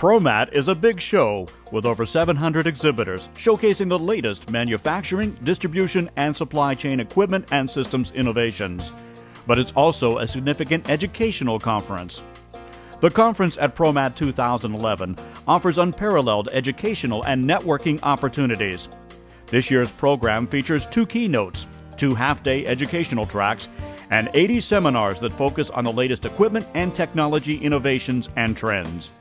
ProMat is a big show with over 700 exhibitors showcasing the latest manufacturing, distribution, and supply chain equipment and systems innovations. But it's also a significant educational conference. The conference at ProMat 2011 offers unparalleled educational and networking opportunities. This year's program features 2 keynotes, 2 half-day educational tracks, and 80 seminars that focus on the latest equipment and technology innovations and trends.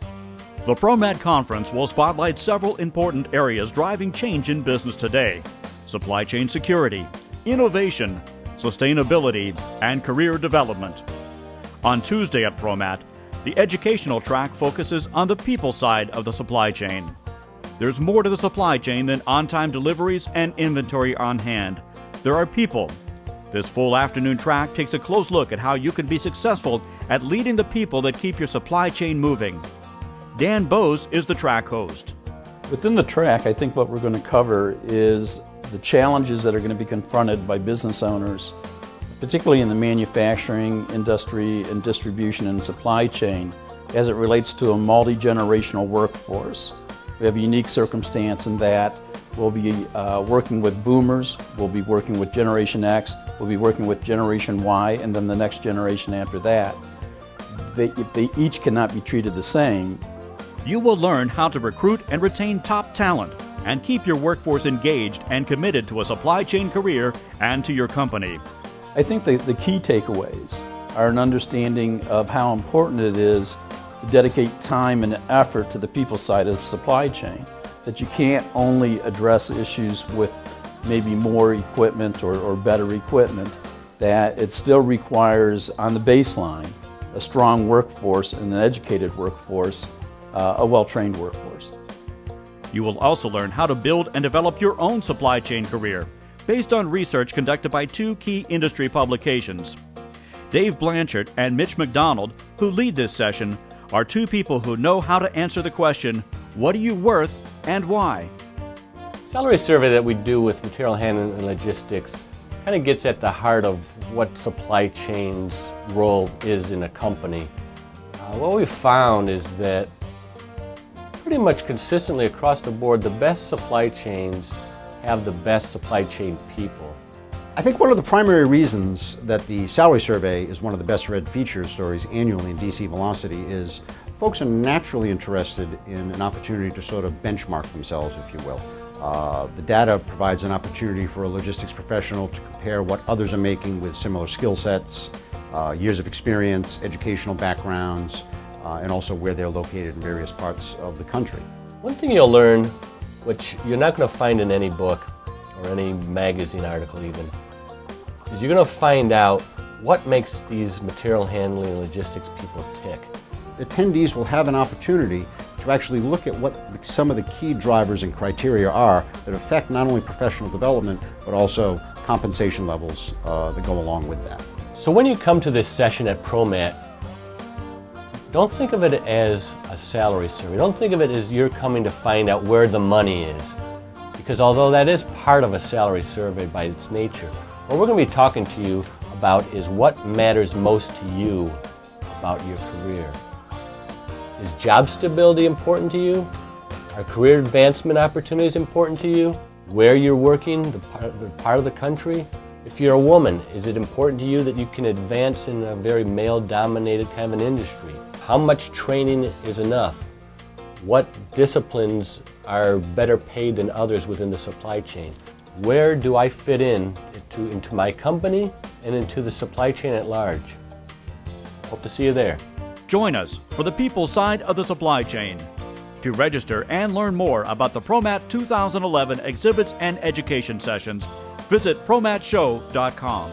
The ProMat Conference will spotlight several important areas driving change in business today: supply chain security, innovation, sustainability, and career development. On Tuesday at ProMat, the educational track focuses on the people side of the supply chain. There's more to the supply chain than on-time deliveries and inventory on hand. There are people. This full afternoon track takes a close look at how you can be successful at leading the people that keep your supply chain moving. Dan Bose is the track host. Within the track, I think what we're going to cover is the challenges that are going to be confronted by business owners, particularly in the manufacturing industry and distribution and supply chain, as it relates to a multi-generational workforce. We have a unique circumstance in that we'll be working with boomers, we'll be working with Generation X, we'll be working with Generation Y, and then the next generation after that. They each cannot be treated the same. You will learn how to recruit and retain top talent and keep your workforce engaged and committed to a supply chain career and to your company. I think the key takeaways are an understanding of how important it is to dedicate time and effort to the people side of the supply chain, that you can't only address issues with maybe more equipment or better equipment, that it still requires, on the baseline, a strong workforce and an educated workforce, a well-trained workforce. You will also learn how to build and develop your own supply chain career based on research conducted by 2 key industry publications. Dave Blanchard and Mitch McDonald, who lead this session, are 2 people who know how to answer the question, what are you worth and why? Salary survey that we do with material handling and logistics kind of gets at the heart of what supply chain's role is in a company. What we found is that pretty much consistently across the board, the best supply chains have the best supply chain people. I think one of the primary reasons that the salary survey is one of the best read feature stories annually in DC Velocity is folks are naturally interested in an opportunity to sort of benchmark themselves, if you will. The data provides an opportunity for a logistics professional to compare what others are making with similar skill sets, years of experience, educational backgrounds, and also where they're located in various parts of the country. One thing you'll learn, which you're not going to find in any book or any magazine article even, is you're going to find out what makes these material handling and logistics people tick. Attendees will have an opportunity to actually look at what some of the key drivers and criteria are that affect not only professional development, but also compensation levels that go along with that. So when you come to this session at ProMat, don't think of it as a salary survey. Don't think of it as you're coming to find out where the money is. Because although that is part of a salary survey by its nature, what we're going to be talking to you about is what matters most to you about your career. Is job stability important to you? Are career advancement opportunities important to you? Where you're working, the part of the country? If you're a woman, is it important to you that you can advance in a very male-dominated kind of an industry? How much training is enough? What disciplines are better paid than others within the supply chain? Where do I fit into my company and into the supply chain at large? Hope to see you there. Join us for the people side of the supply chain. To register and learn more about the ProMat 2011 exhibits and education sessions, visit promatshow.com.